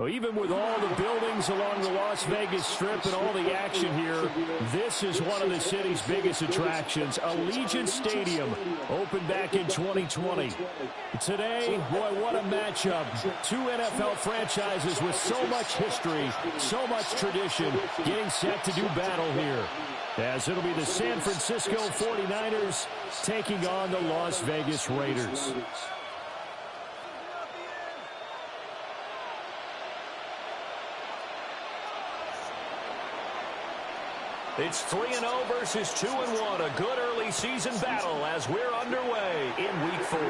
Well, even with all the buildings along the Las Vegas Strip and all the action here, this is one of the city's biggest attractions. Allegiant Stadium opened back in 2020. Today, boy, what a matchup. Two NFL franchises with so much history, so much tradition, getting set to do battle here. As it'll be the San Francisco 49ers taking on the Las Vegas Raiders. It's 3-0 versus 2-1. A good early season battle as we're underway in Week 4. A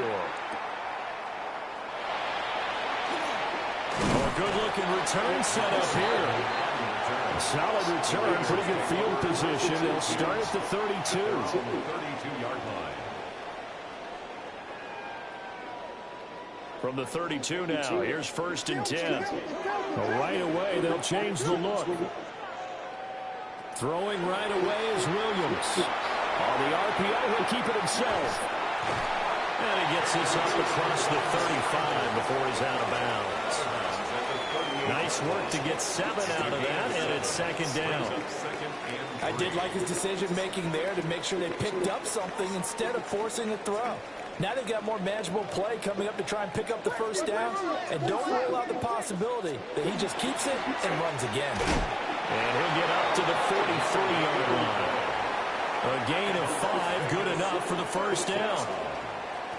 good-looking return setup here. Solid return, pretty good field position. They'll start at the 32. 32-yard line. From the 32 now, here's 1st and 10. Right away, they'll change the look. Throwing right away is Williams. On the RPO, he'll keep it himself. And he gets this up across the 35 before he's out of bounds. Nice work to get 7 out of that, and it's 2nd down. I did like his decision-making there to make sure they picked up something instead of forcing a throw. Now they've got more manageable play coming up to try and pick up the 1st down, and don't rule out the possibility that he just keeps it and runs again. And he'll get up to the 43-yard line. A gain of 5, good enough for the 1st down.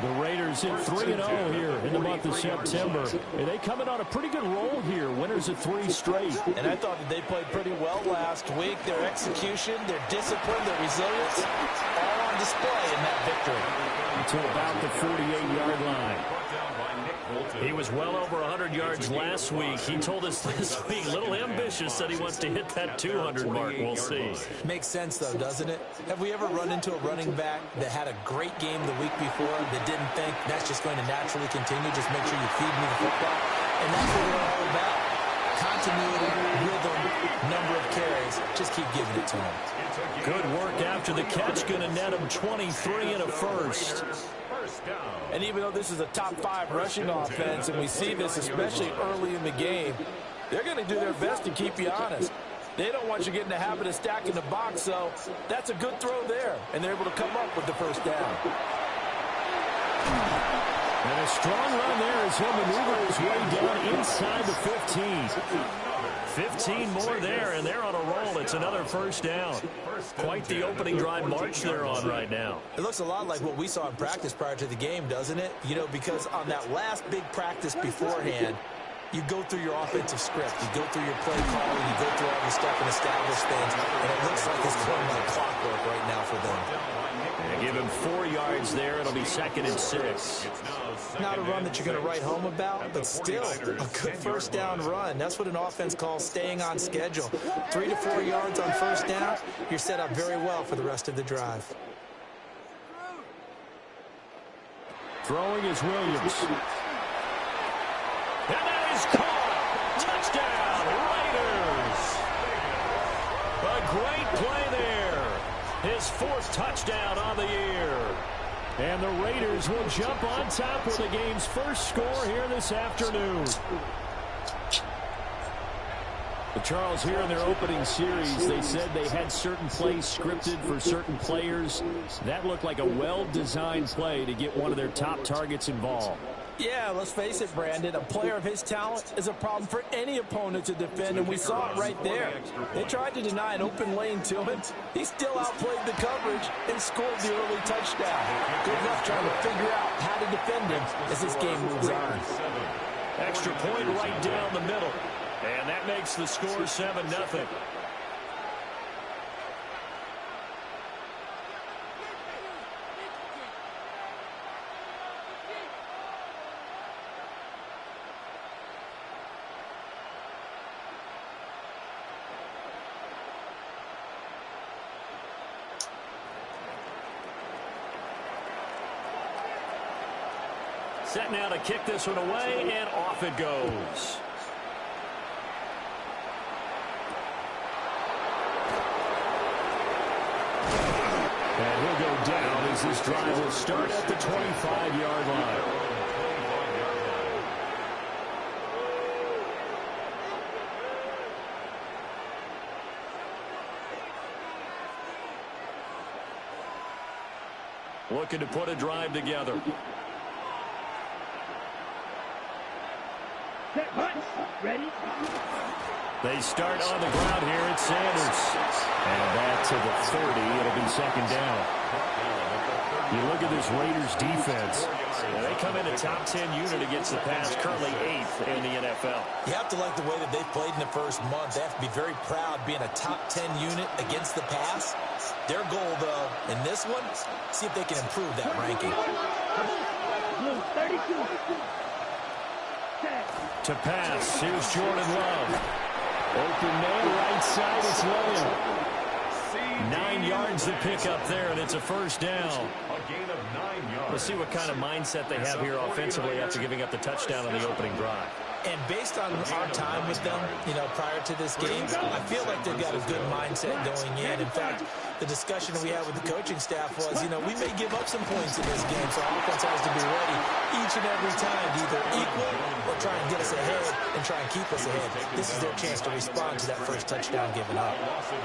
The Raiders hit 3-0 here in the month of September. And they come in on a pretty good roll here. Winners of 3 straight. And I thought that they played pretty well last week. Their execution, their discipline, their resilience, all on display in that victory. To about the 48-yard line. He was well over 100 yards last week. He told us this week, a little ambitious, that he wants to hit that 200 mark. We'll see. Makes sense, though, doesn't it? Have we ever run into a running back that had a great game the week before that didn't think that's just going to naturally continue? Just make sure you feed me the football. And that's what we're all about. Continuity, rhythm, number of carries. Just keep giving it to him. Good work after the catch. Going to net him 23 and a first. And even though this is a top 5 rushing offense, and we see this especially early in the game, they're going to do their best to keep you honest. They don't want you getting the habit of stacking the box, so that's a good throw there, and they're able to come up with the 1st down. And a strong run there as he'll maneuver his way down inside the 15. 15 more there, and they're on a roll. It's another 1st down. Quite the opening drive march they're on right now. It looks a lot like what we saw in practice prior to the game, doesn't it? You know, because on that last big practice beforehand, you go through your offensive script. You go through your play calling. You go through all your stuff and establish things. And it looks like it's going like clockwork right now for them. And give him 4 yards there. It'll be 2nd and 6. Not a run that you're going to write home about, but still a good 1st down run. That's what an offense calls staying on schedule. 3 to 4 yards on 1st down, you're set up very well for the rest of the drive. Throwing is Williams. And that is caught. Touchdown, Raiders. A great play there. His 4th touchdown on the year. And the Raiders will jump on top with the game's first score here this afternoon. But Charles, here in their opening series, they said they had certain plays scripted for certain players. That looked like a well-designed play to get one of their top targets involved. Yeah, let's face it, Brandon. A player of his talent is a problem for any opponent to defend, and we saw it right there. They tried to deny an open lane to him. He still outplayed the coverage and scored the early touchdown. Good enough trying to figure out how to defend him as this game moves on. Extra point right down the middle. And that makes the score 7-0. Set now to kick this one away, and off it goes. And he'll go down as this drive will start at the 25-yard line. looking to put a drive together. Ready? They start on the ground here. It's Sanders. And back to the 30. It'll be second down. You look at this Raiders defense. They come in a top 10 unit against the pass, currently 8th in the NFL. You have to like the way that they've played in the first month. They have to be very proud being a top 10 unit against the pass. Their goal, though, in this one, see if they can improve that ranking. 32. To pass, here's Jordan Love. Open man, right side, it's Lamb. 9 yards to pick up there, and it's a first down. A gain of 9 yards. Let's see what kind of mindset they have here offensively after giving up the touchdown on the opening drive. And based on our time with them, prior to this game, I feel like they've got a good mindset going in. In fact, the discussion we had with the coaching staff was, we may give up some points in this game, so our offense has to be ready each and every time to either equal or try and get us ahead and try and keep us ahead. This is their chance to respond to that first touchdown given up.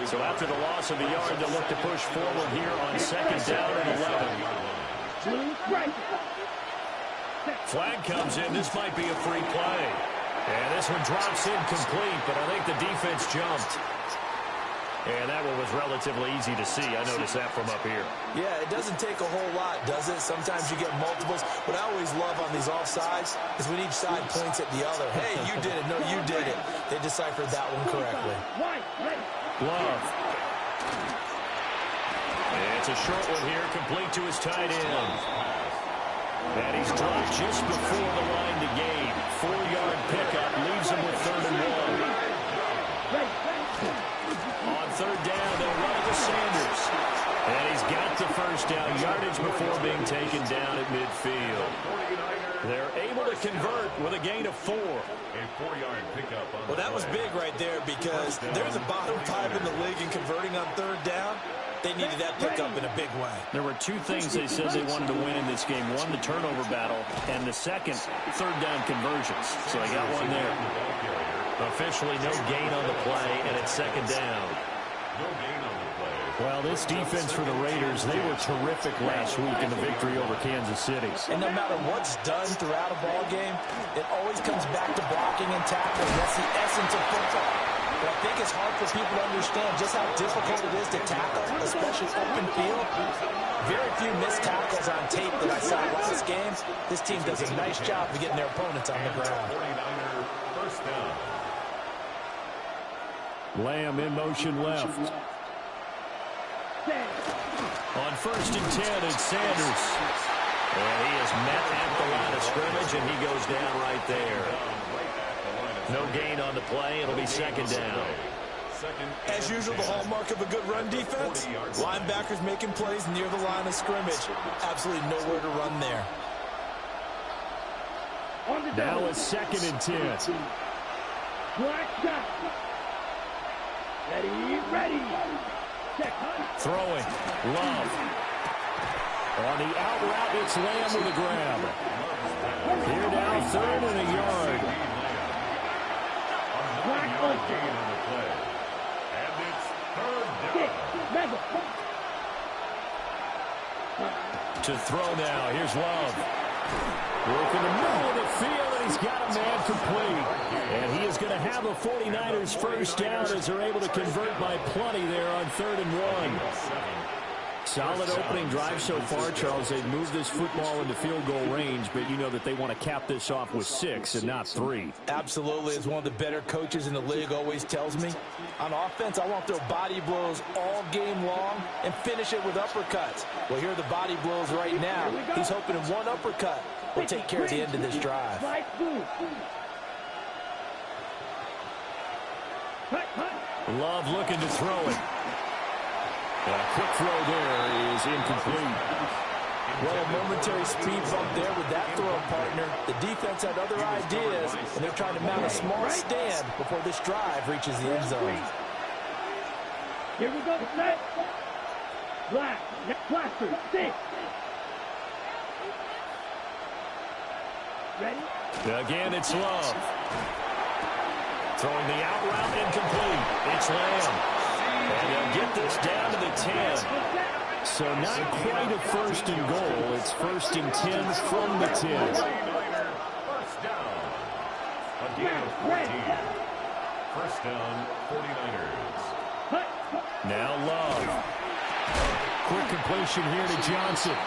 So after the loss of a yard, they'll look to push forward here on second down and 11. Flag comes in. This might be a free play. And this one drops incomplete, but I think the defense jumped. And that one was relatively easy to see. I noticed that from up here. Yeah, it doesn't take a whole lot, does it? Sometimes you get multiples. What I always love on these offsides is when each side points at the other. Hey, you did it. No, you did it. They deciphered that one correctly. Love. It's a short one here, complete to his tight end. And he's dropped just before the line to gain. 4-yard pickup leaves him with 3rd and 1. On 3rd down, they'll run it to Sanders. And he's got the first down yardage before being taken down at midfield. They're able to convert with a gain of 4. A 4-yard pickup. Well, that was big right there because they're the bottom 5 in the league in converting on 3rd down. They needed that pickup in a big way. There were 2 things they said they wanted to win in this game. One, the turnover battle, and the second, 3rd down conversions. So they got one there. Officially no gain on the play, and it's second down. No gain on the play. Well, this defense for the Raiders, they were terrific last week in the victory over Kansas City. And no matter what's done throughout a ball game, it always comes back to blocking and tackling. That's the essence of football. But I think it's hard for people to understand just how difficult it is to tackle, especially open field. Very few missed tackles on tape that I saw last game. This team does a nice job of getting their opponents on the ground. 49er first down. Lamb in motion left. On 1st and 10, it's Sanders. And he is met at the line of scrimmage, and he goes down right there. No gain on the play. It'll be second down. As usual, the hallmark of a good run defense, linebackers making plays near the line of scrimmage. Absolutely nowhere to run there. Now it's 2nd and 10. Ready. Throwing. Love. On the out route, it's Lamb with a grab. Here now, 3rd and a yard. Gain on the play. And it's 3rd down. To throw now. Here's Love. Work in the middle of the field, and he's got a man complete. And he is going to have a 49ers first down as they're able to convert by plenty there on 3rd and 1. Solid opening drive so far, Charles. They've moved this football into field goal range, but you know that they want to cap this off with 6 and not 3. Absolutely. As one of the better coaches in the league always tells me, on offense, I want to throw body blows all game long and finish it with uppercuts. Well, here are the body blows right now. He's hoping in one uppercut will take care of the end of this drive. Love looking to throw it. A quick throw there is incomplete. Well, a momentary speed bump there with that throw partner. The defense had other ideas, and they're trying to mount a small stand before this drive reaches the end zone. Here we go, set. Black, blaster, 6. Ready? Again, it's Love. Throwing the out route incomplete. It's Lamb. And they'll get this down to the 10. So not quite a first and goal. It's first and 10 from the 10. First down. A gain of 14. First down, 49ers. Now Love. Quick completion here to Johnson.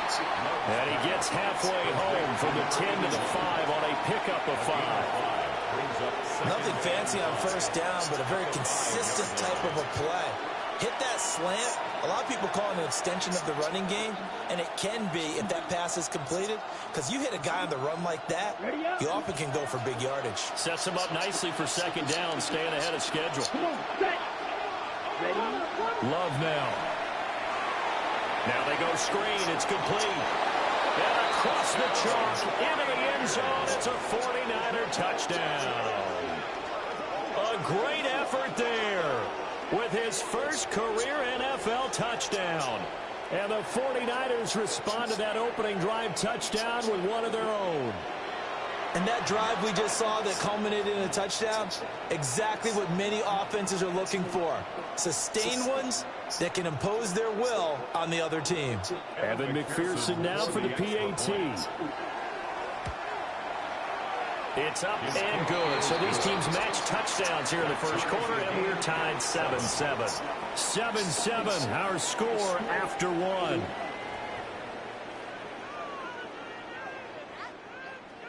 And he gets halfway home from the 10 to the 5 on a pickup of 5. Nothing fancy on first down, but a very consistent type of a play. Hit that slant. A lot of people call it an extension of the running game, and it can be if that pass is completed, because you hit a guy on the run like that, you often can go for big yardage. Sets him up nicely for second down, staying ahead of schedule. Come on, set. Ready? Love now. Now they go screen. It's complete. And across the chalk, into the end zone. It's a 49er touchdown. A great effort there with his first career NFL touchdown. And the 49ers respond to that opening drive touchdown with one of their own. And that drive we just saw that culminated in a touchdown, exactly what many offenses are looking for. Sustained ones that can impose their will on the other team. Evan McPherson now for the PAT. It's up and good. So these teams match touchdowns here in the first quarter, and we're tied 7-7. 7-7, our score after one.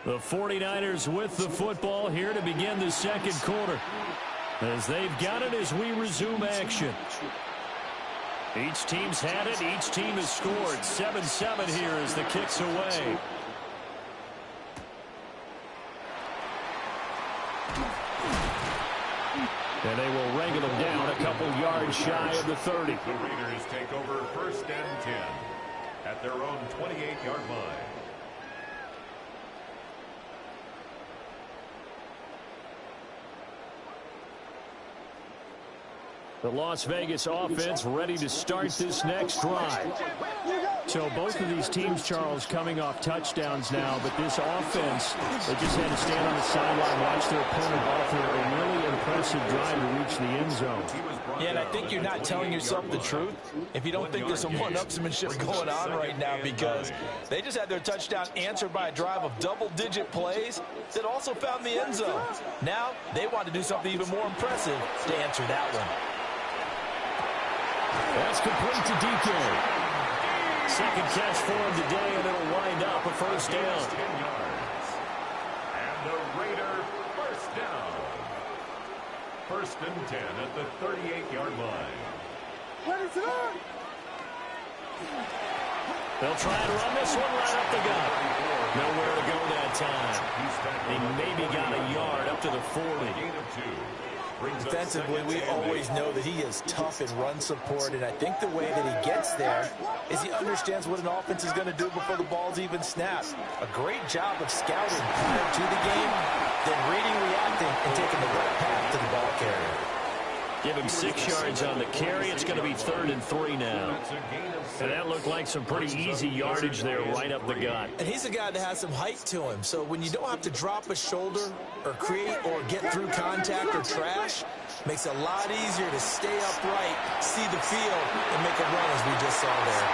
The 49ers with the football here to begin the second quarter, as they've got it as we resume action. Each team's had it. Each team has scored. 7-7 here as the kick's away. And they will wrangle him down a couple yards shy of the 30. The Raiders take over first and 10 at their own 28-yard line. The Las Vegas offense ready to start this next drive. So both of these teams, Charles, coming off touchdowns now, but this offense, they just had to stand on the sideline, watch their opponent offer a really impressive drive to reach the end zone. Yeah, and I think you're not telling yourself the truth if you don't think there's some one-upsmanship going on right now, because they just had their touchdown answered by a drive of double-digit plays that also found the end zone. Now they want to do something even more impressive to answer that one. That's complete to DK. Second catch for him today, and it'll wind up a first down. 10 yards. And the Raider first down. First and 10 at the 38-yard line. They'll try and run this one right up the gut. Nowhere to go that time. They maybe got a yard up to the 40. Gain of 2. Defensively, we always know that he is tough in run support, and I think the way that he gets there is he understands what an offense is going to do before the ball's even snapped. A great job of scouting prior to the game, then reading, reacting, and taking the right path to the ball carrier. Give him 6 yards on the carry. It's going to be 3rd and 3 now. And that looked like some pretty easy yardage there right up the gut. And he's a guy that has some height to him, so when you don't have to drop a shoulder or create or get through contact or trash, makes it a lot easier to stay upright, see the field, and make a run as we just saw there.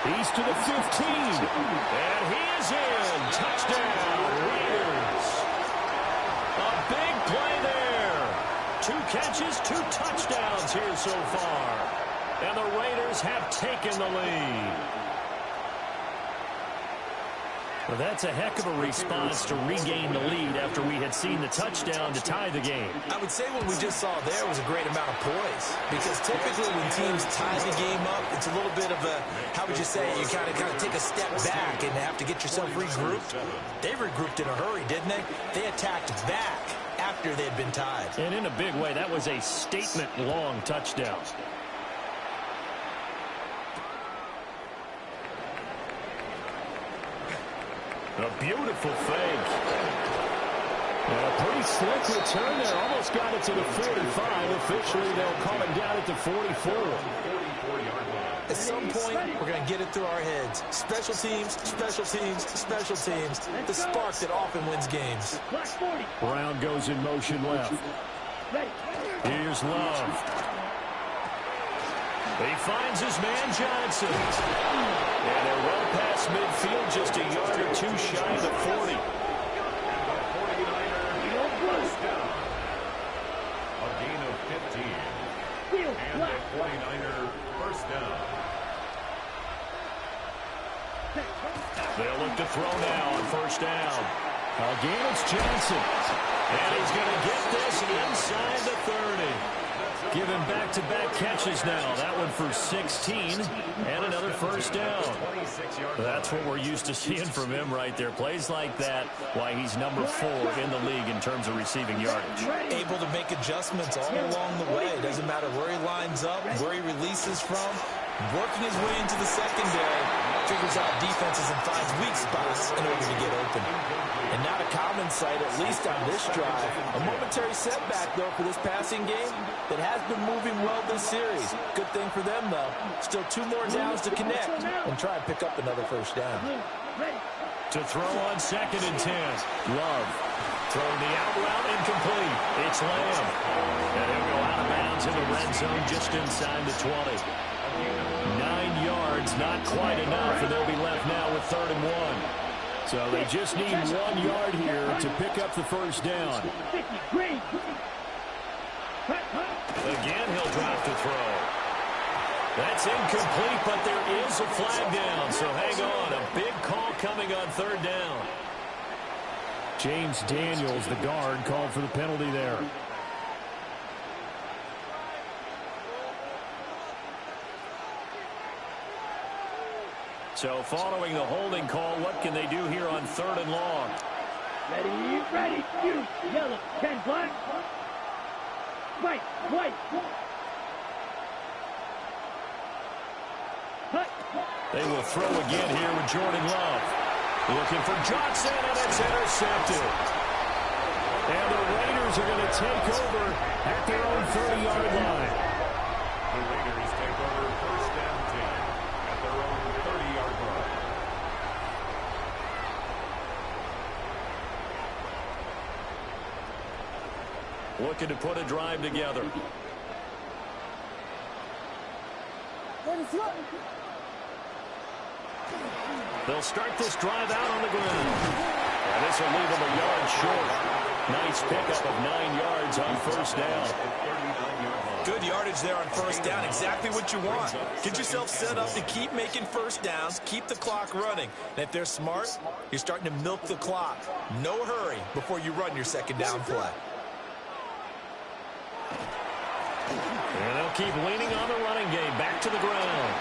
He's to the 15. And he is in. Touchdown, Raiders. A big play there. 2 catches, 2 touchdowns here so far. And the Raiders have taken the lead. Well, that's a heck of a response to regain the lead after we had seen the touchdown to tie the game. I would say what we just saw there was a great amount of poise, because typically when teams tie the game up, it's a little bit of a, how would you say, you kind of take a step back and have to get yourself regrouped. They regrouped in a hurry, didn't they? They attacked back after they'd been tied. And in a big way, that was a statement-long touchdown. A beautiful fake. And a pretty slick return there. Almost got it to the 45. Officially, they'll call him down at the 44. At some point, we're going to get it through our heads. Special teams, special teams, special teams. The spark that often wins games. Brown goes in motion left. Here's Love. He finds his man Johnson. And they're well past midfield, just a yard or two shy of the 40. And the 49er first down. A gain of 15. And the 49er first down. They'll look to throw now on first down. Again, it's Johnson. And he's going to get this inside the 30. Give him back-to-back catches now. That one for 16 and another first down. That's what we're used to seeing from him right there. Plays like that, why he's number 4 in the league in terms of receiving yardage. Able to make adjustments all along the way. It doesn't matter where he lines up, where he releases from. Working his way into the secondary, figures out defenses and finds weak spots in order to get open. And not a common sight, at least on this drive. A momentary setback, though, for this passing game that has been moving well this series. Good thing for them, though. Still 2 more downs to connect and try and pick up another first down. To throw on 2nd and 10. Love. Throwing the out route incomplete. It's Lamb. And he'll go out of bounds in the red zone just inside the 20. 9 yards, not quite enough, and they'll be left now with 3rd and 1. So they just need 1 yard here to pick up the first down. Again, he'll drop to throw. That's incomplete, but there is a flag down, so hang on. A big call coming on 3rd down. James Daniels, the guard, called for the penalty there. So following the holding call, what can they do here on 3rd and long? Ready, shoot. Yellow, 10 black. White. They will throw again here with Jordan Love. Looking for Johnson, and it's intercepted. And the Raiders are going to take over at their own 30-yard line. The Raiders take over 1st and 10 at their own 30-yard line. Looking to put a drive together. They'll start this drive out on the ground. And this will leave them a yard short. Nice pickup of 9 yards on 1st down. Good yardage there on 1st down. Exactly what you want. Get yourself set up to keep making first downs, keep the clock running. And if they're smart, you're starting to milk the clock. No hurry before you run your 2nd down play. And they'll keep leaning on the running game. Back to the ground.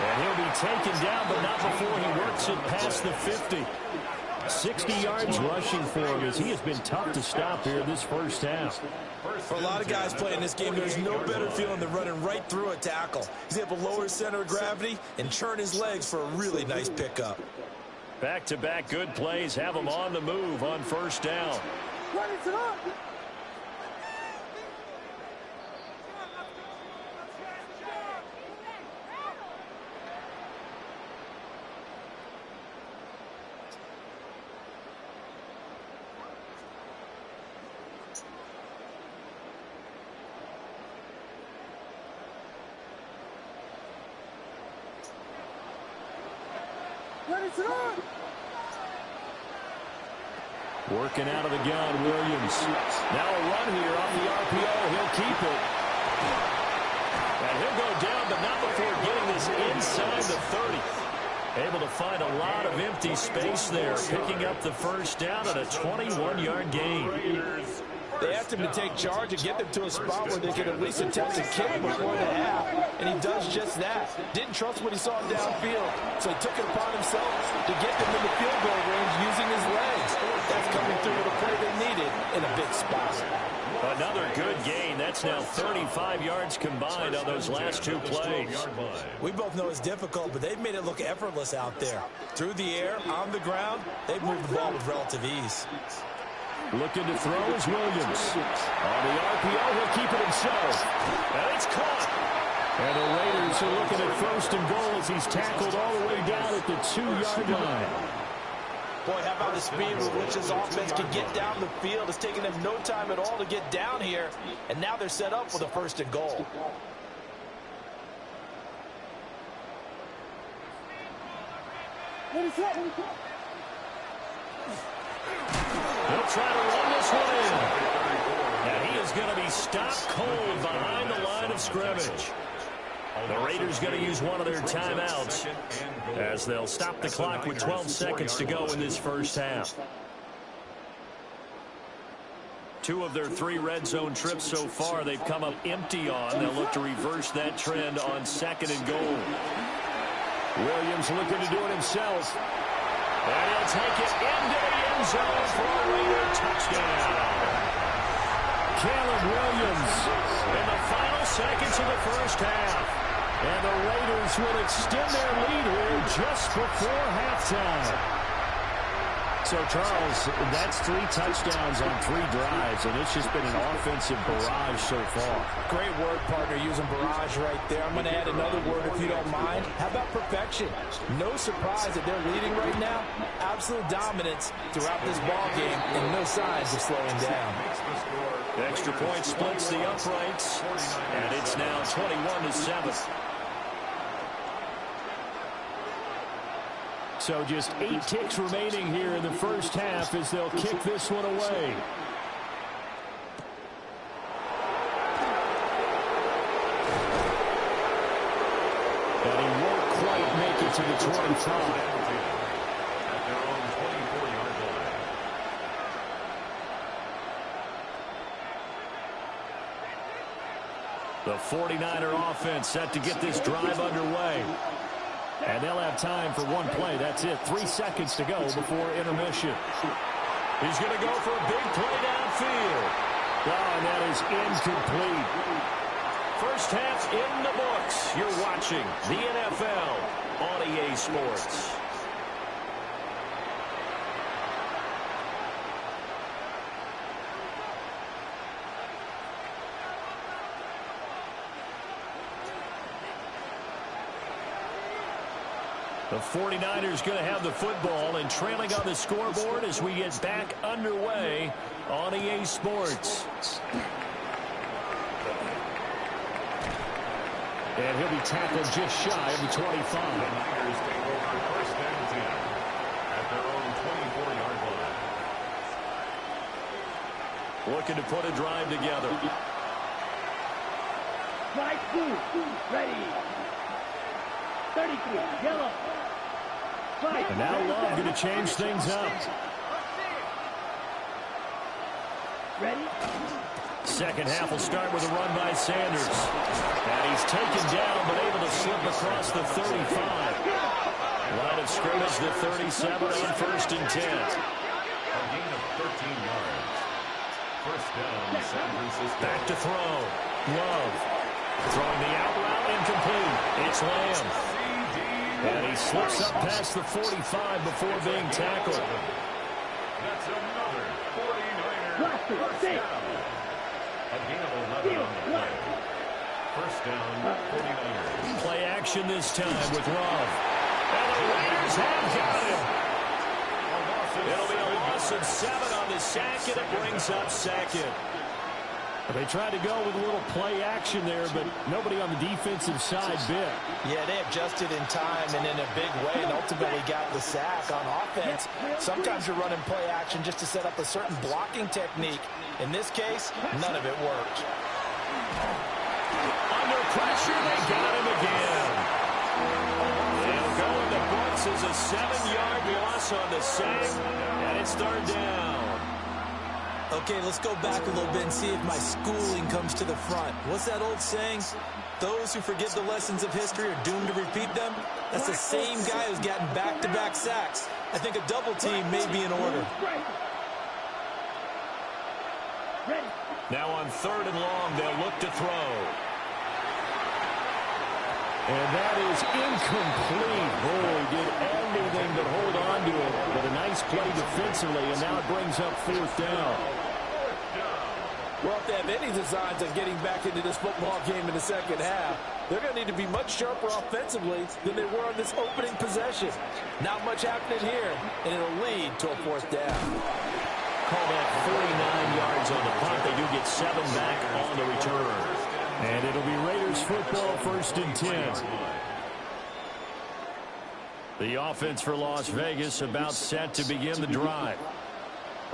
And he'll be taken down, but not before he works it past the 50. 60 yards rushing for him as he has been tough to stop here this first half. For a lot of guys playing this game, there's no better feeling than running right through a tackle. He's able to lower his center of gravity and churn his legs for a really nice pickup. Back-to-back good plays have him on the move on 1st down. Working out of the gun, Williams. Now a run here off the RPO. He'll keep it. And he'll go down, but not before getting this inside the 30. Able to find a lot of empty space there, picking up the first down at a 21-yard gain. They asked him to take charge and get them to a spot where they could at least attempt to kick before the half, and he does just that. Didn't trust what he saw downfield, so he took it upon himself to get them in the field goal range using his legs. That's coming through with a play they needed in a big spot. Another good gain. That's now 35 yards combined on those last 2 plays. We both know it's difficult, but they've made it look effortless out there. Through the air, on the ground, they've moved the ball with relative ease. Looking to throw is Williams. On the RPO, he'll keep it himself. And it's caught. And the Raiders are looking at 1st and goal as he's tackled all the way down at the 2-yard line. Boy, how about the speed with which this offense can get down the field? It's taking them no time at all to get down here, and now they're set up with a 1st and goal. What is that? He'll try to run this one in. And he is going to be stopped cold behind the line of scrimmage. The Raiders going to use one of their timeouts as they'll stop the clock with 12 seconds to go in this first half. 2 of their 3 red zone trips so far they've come up empty on. They'll look to reverse that trend on 2nd and goal. Williams looking to do it himself. And he'll take it into the end zone for a Raider touchdown. Caleb Williams in the final seconds of the first half. And the Raiders will extend their lead here just before halftime. So, Charles, that's 3 touchdowns on 3 drives, and it's just been an offensive barrage so far. Great word, partner, using barrage right there. I'm going to add another word if you don't mind. How about perfection? No surprise that they're leading right now. Absolute dominance throughout this ball game, and no signs of slowing down. The extra point splits the uprights, and it's now 21-7. So just 8 ticks remaining here in the first half as they'll kick this one away. And he won't quite make it to the 25. At their own 24-yard line. The 49er offense set to get this drive underway. And they'll have time for 1 play. That's it. 3 seconds to go before intermission. He's going to go for a big play downfield. Oh, and that is incomplete. First half in the books. You're watching the NFL on EA Sports. The 49ers going to have the football and trailing on the scoreboard as we get back underway on EA Sports. And he'll be tackled just shy of the 25. The Niners take over 1st and 10 at their own 24-yard line. Looking to put a drive together. Right, 2, ready. 33, yellow. And now Love going to change things up. Ready? Second half will start with a run by Sanders. And he's taken down but able to slip across the 35. Line of scrimmage, the 37 on 1st and 10. A gain of 13 yards. First down, San Francisco. Back to throw. Love. Throwing the out route incomplete. It's Lamb. And he slips up past the 45 before being tackled. That's another 49er first down. A gain of 11 on the play. First down, 49ers. Play action this time with Love. And the Raiders have got him. It'll be a loss of 7 on the sack, and it brings up 2nd. They tried to go with a little play action there, but nobody on the defensive side bit. Yeah, they adjusted in time and in a big way and ultimately got the sack on offense. Sometimes you're running play action just to set up a certain blocking technique. In this case, none of it worked. Under pressure, they got him again. They'll go in the books as a 7-yard loss on the sack, and it's 3rd down. Okay, let's go back a little bit and see if my schooling comes to the front. What's that old saying? Those who forget the lessons of history are doomed to repeat them. That's the same guy who's gotten back-to-back sacks. I think a double team may be in order. Now on 3rd and long, they'll look to throw. And that is incomplete. Boy, did everything but hold on to it. But a nice play defensively, and now it brings up 4th down. Well, if they have any designs of getting back into this football game in the second half, they're going to need to be much sharper offensively than they were on this opening possession. Not much happening here, and it'll lead to a fourth down. Call that 49 yards on the punt. They do get 7 back on the return. And it'll be Raiders football, 1st and 10. The offense for Las Vegas about set to begin the drive.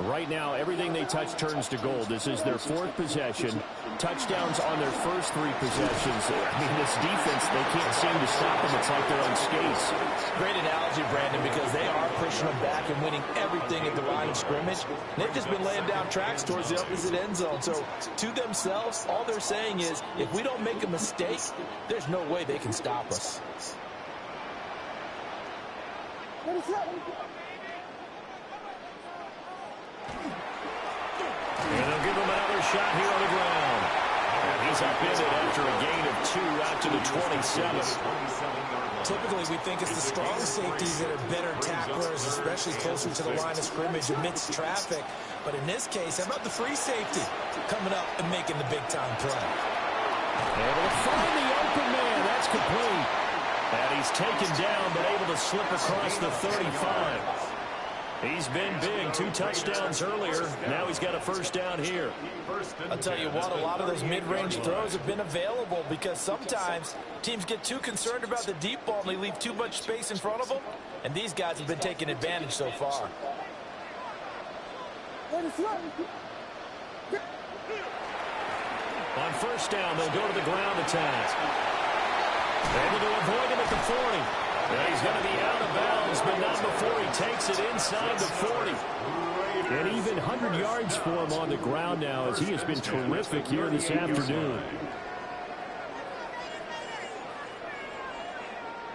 Right now, everything they touch turns to gold. This is their 4th possession. Touchdowns on their first 3 possessions. I mean, this defense, they can't seem to stop them. It's like they're on skates. Great analogy, Brandon, because they are pushing them back and winning everything at the line of scrimmage. They've just been laying down tracks towards the opposite end zone. So, to themselves, all they're saying is, if we don't make a mistake, there's no way they can stop us. And they'll give him another shot here on the ground. And he's upended after a gain of 2 out to the 27. Typically, we think it's the strong safeties that are better tacklers, especially closer to the line of scrimmage amidst traffic. But in this case, how about the free safety coming up and making the big-time play? Able to find the open man. That's complete. And he's taken down, but able to slip across the 35. He's been big. 2 touchdowns earlier. Now he's got a first down here. I'll tell you what, a lot of those mid-range throws have been available because sometimes teams get too concerned about the deep ball and they leave too much space in front of them. And these guys have been taking advantage so far. On first down, they'll go to the ground attack. Able to avoid him at the 40. And he's going to be out of bounds, but not before he takes it inside the 40. And even 100 yards for him on the ground now, as he has been terrific here this afternoon.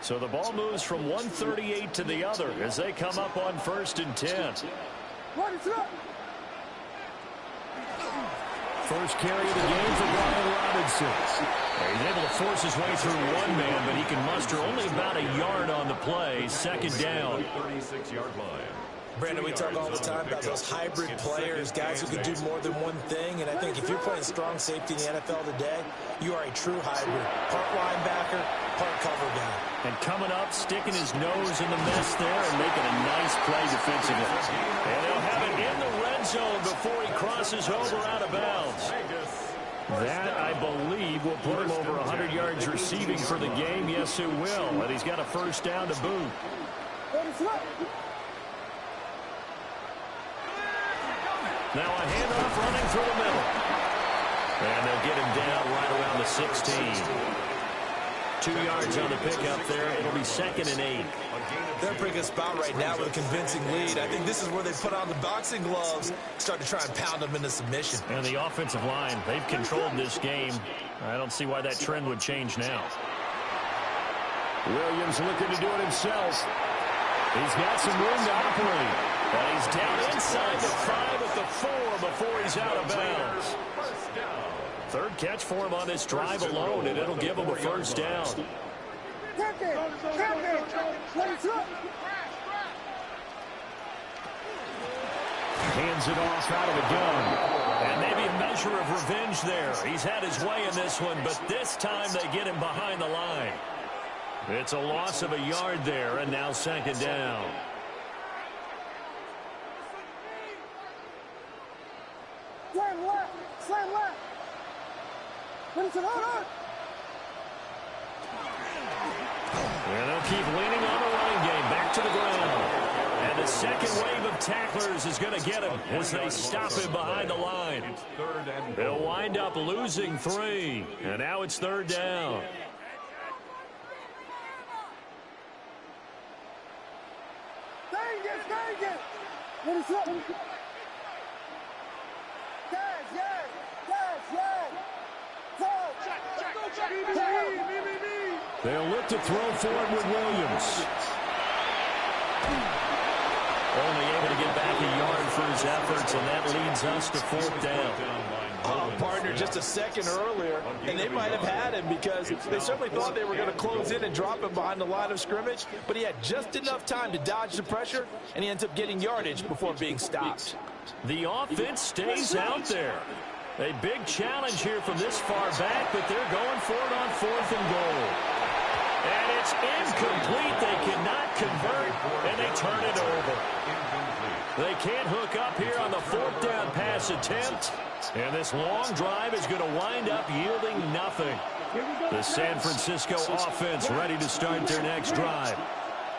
So the ball moves from 138 to the other as they come up on 1st and 10. First carry of the game for Brian Robinson. He's able to force his way through 1 man, but he can muster only about a yard on the play. 2nd down. 36-yard line. Brandon, we talk all the time about those hybrid players, guys who can do more than one thing. And I think if you're playing strong safety in the NFL today, you are a true hybrid. Part linebacker, part cover guy. And coming up, sticking his nose in the mess there and making a nice play defensively. And he'll have it in the red zone before he crosses over out of bounds. That, I believe, will put him over 100 yards receiving for the game. Yes, it will. And he's got a first down to boot. Now a handoff running through the middle. And they'll get him down right around the 16. 2 yards on the pickup there. It'll be 2nd and 8. They're in a pretty good spot right now with a convincing lead. I think this is where they put on the boxing gloves, start to try and pound them into submission. And the offensive line, they've controlled this game. I don't see why that trend would change now. Williams looking to do it himself. He's got some room to operate. And he's down inside the 5 at the 4 before he's out of bounds. 3rd catch for him on this drive alone, and it'll give him a first down. Hands it off out of the gun. And maybe a measure of revenge there. He's had his way in this one, but this time they get him behind the line. It's a loss of a yard there, and now 2nd down. Slam left. And they'll keep leaning on the running game. Back to the ground. And the second wave of tacklers is going to get him as they stop him behind the line. They'll wind up losing 3. And now it's 3rd down. What is up? They'll look to throw forward with Williams. Only able to get back a yard for his efforts, and that leads us to 4th down. Oh, partner, just a second earlier, and they might have had him because they certainly thought they were going to close in and drop him behind the line of scrimmage, but he had just enough time to dodge the pressure, and he ends up getting yardage before being stopped. The offense stays out there. A big challenge here from this far back, but they're going for it on 4th and goal. And it's incomplete. They cannot convert, and they turn it over. They can't hook up here on the 4th down pass attempt. And this long drive is going to wind up yielding nothing. The San Francisco offense ready to start their next drive.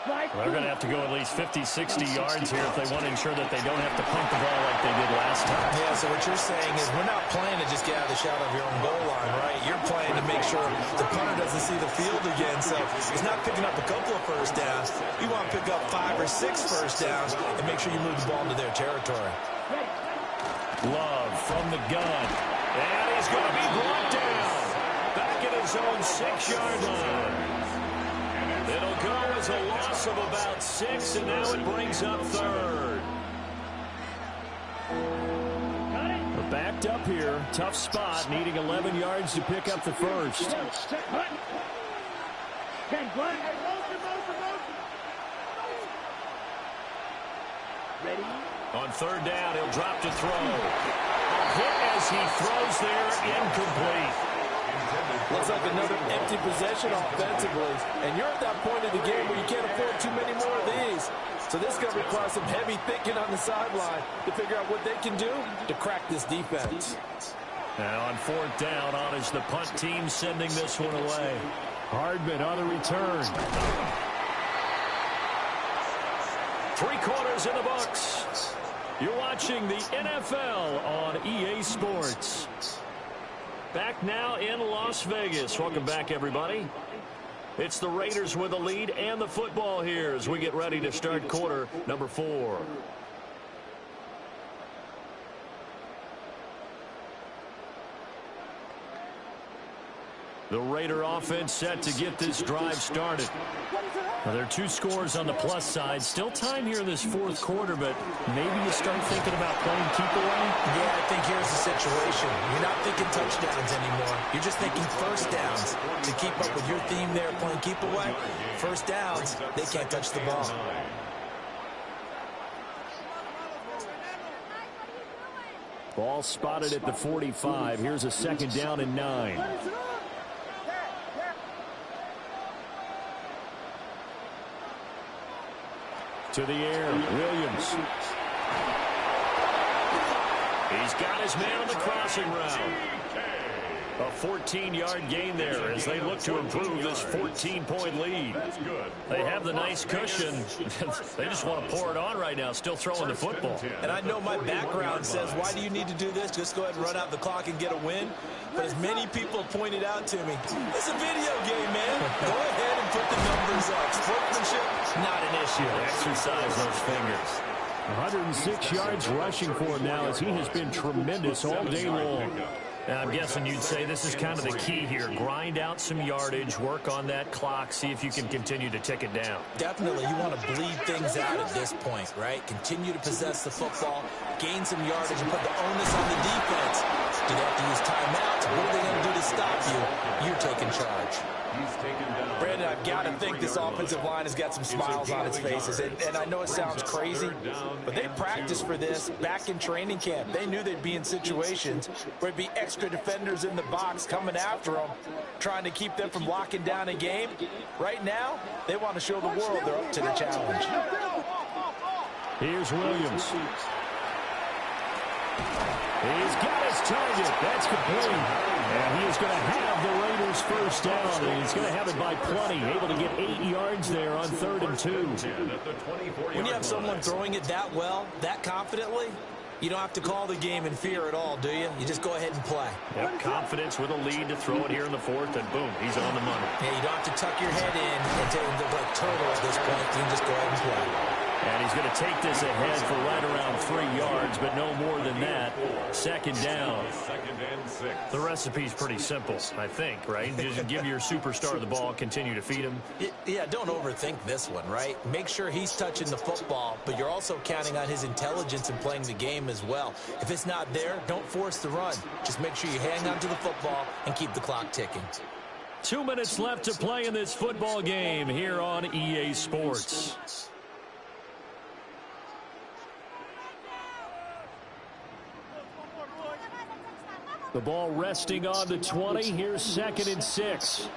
They're going to have to go at least 50, 60 yards here if they want to ensure that they don't have to punt the ball like they did last time. Yeah, so what you're saying is we're not playing to just get out of the shadow of your own goal line, right? You're playing to make sure the punter doesn't see the field again. So he's not picking up a couple of first downs. You want to pick up 5 or 6 first downs and make sure you move the ball into their territory. Love from the gun. And he's going to be brought down. Back at his own 6-yard line. It'll go as a loss of about 6, and now it brings up 3rd. We're backed up here. Tough spot, needing 11 yards to pick up the first. Ready? On 3rd down, he'll drop to throw. A hit as he throws there, incomplete. Looks like another empty possession offensively. And you're at that point of the game where you can't afford too many more of these. So this is going to require some heavy thinking on the sideline to figure out what they can do to crack this defense. Now on 4th down, on is the punt team sending this one away. Hardman on the return. 3 quarters in the books. You're watching the NFL on EA Sports. Back now in Las Vegas. Welcome back, everybody. It's the Raiders with the lead and the football here as we get ready to start quarter number 4. The Raider offense set to get this drive started. Now, there are 2 scores on the plus side. Still time here in this 4th quarter, but maybe you start thinking about playing keep away? Yeah, I think here's the situation. You're not thinking touchdowns anymore. You're just thinking first downs. To keep up with your theme there, playing keep away, first downs, they can't touch the ball. Ball spotted at the 45. Here's a 2nd down and 9. To the air, Williams. He's got his man on the crossing route. A 14-yard gain there as they look to improve this 14-point lead. They have the nice cushion. They just want to pour it on right now, still throwing the football. And I know my background says, why do you need to do this? Just go ahead and run out the clock and get a win. But as many people pointed out to me, it's a video game, man. Go ahead and put the numbers up. Sportsmanship, not an issue. Exercise those fingers. 106 yards rushing for him now as he has been tremendous all day long. Now, I'm guessing you'd say this is kind of the key here. Grind out some yardage, work on that clock, see if you can continue to tick it down. Definitely, you want to bleed things out at this point, right? Continue to possess the football, gain some yardage, and put the onus on the defense. Do they have to use timeouts? What are they going to do to stop you? You're taking charge. Brandon, I've got to think this offensive line has got some smiles on its faces. And I know it sounds crazy, but they practiced for this back in training camp. They knew they'd be in situations where it'd be extra defenders in the box coming after them, trying to keep them from locking down a game. Right now, they want to show the world they're up to the challenge. Here's Williams. He's got his target. That's complete. And he is going to have the Raiders first down. And he's going to have it by plenty. Able to get 8 yards there on 3rd and 2. When you have someone throwing it that well, that confidently, you don't have to call the game in fear at all, do you? You just go ahead and play. Yep, confidence with a lead to throw it here in the 4th, and boom, he's on the money. Yeah, you don't have to tuck your head in and take look like turtle at this point. You can just go ahead and play. And he's going to take this ahead for right around 3 yards, but no more than that. 2nd down. The recipe's pretty simple, I think, right? Just give your superstar the ball, continue to feed him. Yeah, don't overthink this one, right? Make sure he's touching the football, but you're also counting on his intelligence in playing the game as well. If it's not there, don't force the run. Just make sure you hang on to the football and keep the clock ticking. 2 minutes left to play in this football game here on EA Sports. The ball resting on the 20. Here's 2nd and 6.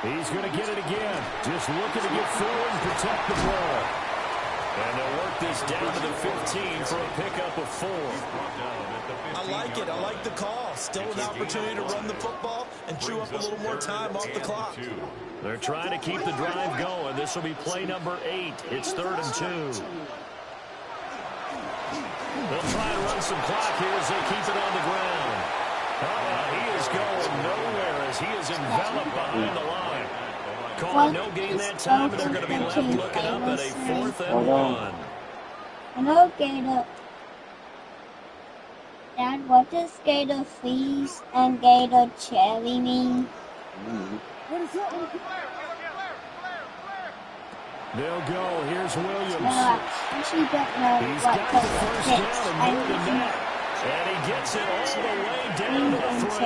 He's going to get it again. Just looking to get forward and protect the ball. And they'll work this down to the 15 for a pickup of 4. I like it. I like the call. Still an opportunity to run the football and chew up a little more time off the clock. They're trying to keep the drive going. This will be play number 8. It's 3rd and 2. They'll try and run some clock here as they keep it on the ground. He is going nowhere as he is enveloped behind the line. Calling no gain that time, and they're going to be left looking up at a 4th and 1. Hello, Gator. Dad, what does Gator Freeze and Gator Cherry mean? They'll go. Here's Williams. No, I actually don't know He's what got the does first it down and more than that. And he gets it all the way down to the 3.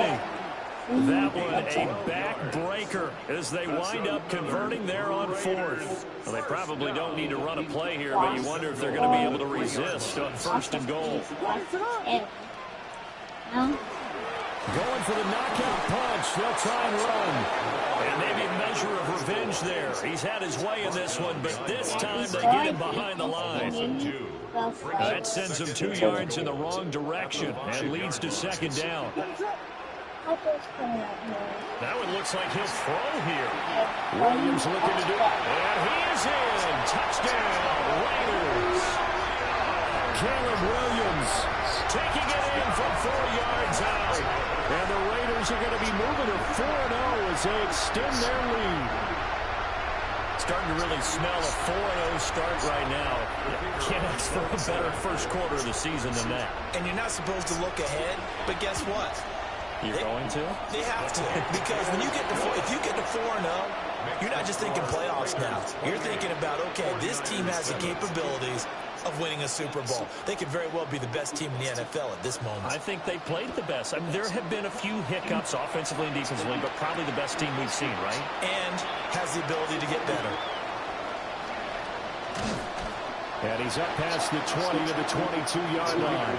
That one a backbreaker as they wind up converting there on 4th. Well, they probably don't need to run a play here, but you wonder if they're going to be able to resist on 1st and goal. No? Going for the knockout punch. They'll try and run. And maybe a measure of revenge there. He's had his way in this one, but this time they get him behind the line. That sends him 2 yards in the wrong direction and leads to 2nd down. That one looks like he'll throw here. Williams looking to do it. And he is in. Touchdown, Raiders. Caleb Williams taking it in from 4 yards out. And the Raiders are going to be moving to 4-0 as they extend their lead. Starting to really smell a 4-0 start right now. Can't ask for a better first quarter of the season than that. And you're not supposed to look ahead, but guess what? You're going to? They have to, because when you get to if you get to 4-0, you're not just thinking playoffs now. You're thinking about, okay, this team has the capabilities of winning a Super Bowl. They could very well be the best team in the NFL at this moment. I think they played the best. I mean, there have been a few hiccups offensively and defensively, but probably the best team we've seen, right? And has the ability to get better. And he's up past the 20 to the 22-yard line.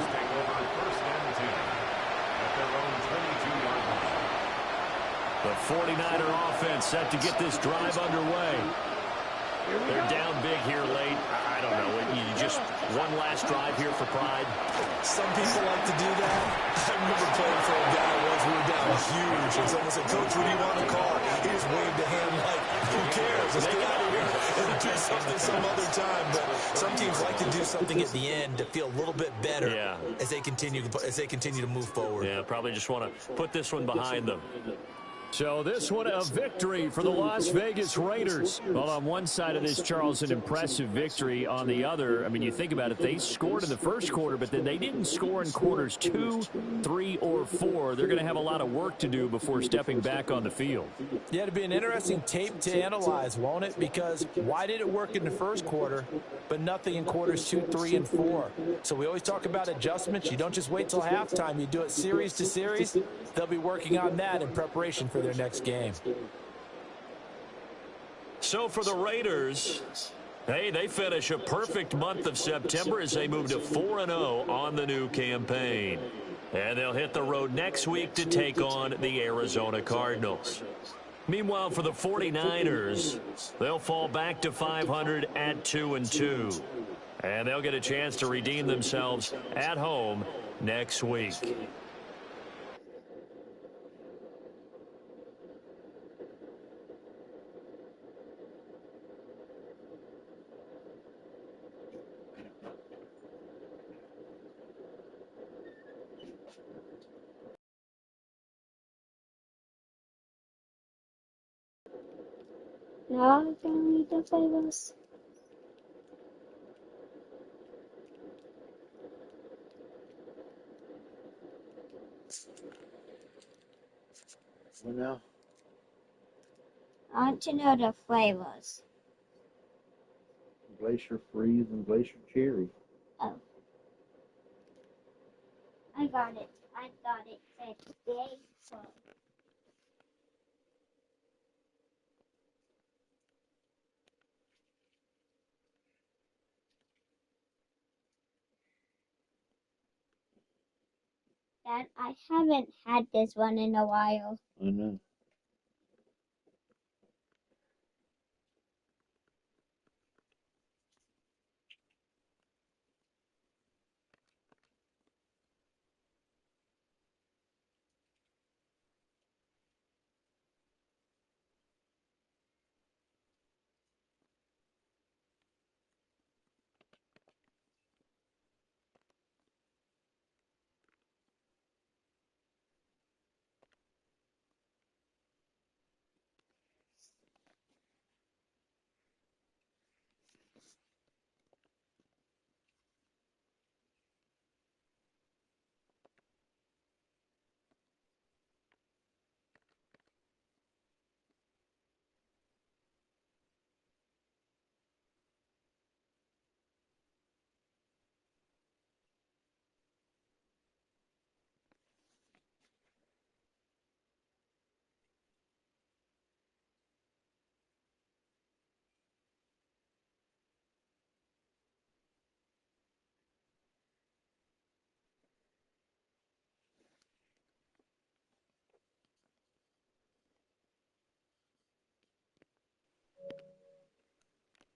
The 49er offense set to get this drive underway. They're down big here late. I don't know. You just one last drive here for pride. Some people like to do that. I remember playing for a guy once. We were down huge. And someone said, Coach, what do you want to call? He just waved a hand like, who cares? Let's get out of here and do something some other time. But some teams like to do something at the end to feel a little bit better as they continue to move forward. Yeah, probably just want to put this one behind them. So this one a victory for the Las Vegas Raiders. Well, on one side of this, Charles, an impressive victory. On the other, I mean, you think about it, they scored in the first quarter, but then they didn't score in quarters 2, 3, or 4. They're going to have a lot of work to do before stepping back on the field. Yeah, it'll be an interesting tape to analyze, won't it? Because why did it work in the first quarter, but nothing in quarters 2, 3, and 4? So we always talk about adjustments. You don't just wait till halftime. You do it series to series. They'll be working on that in preparation for their next game. So for the Raiders, hey, they finish a perfect month of September as they move to 4-0 on the new campaign. And they'll hit the road next week to take on the Arizona Cardinals. Meanwhile, for the 49ers, they'll fall back to 500 at 2-2. And they'll get a chance to redeem themselves at home next week. Now I'm gonna read the flavors. What now? I want to know the flavors. Glacier Freeze and Glacier Cherry. Oh. I got it. I thought it said day so. Dad, I haven't had this one in a while. I know.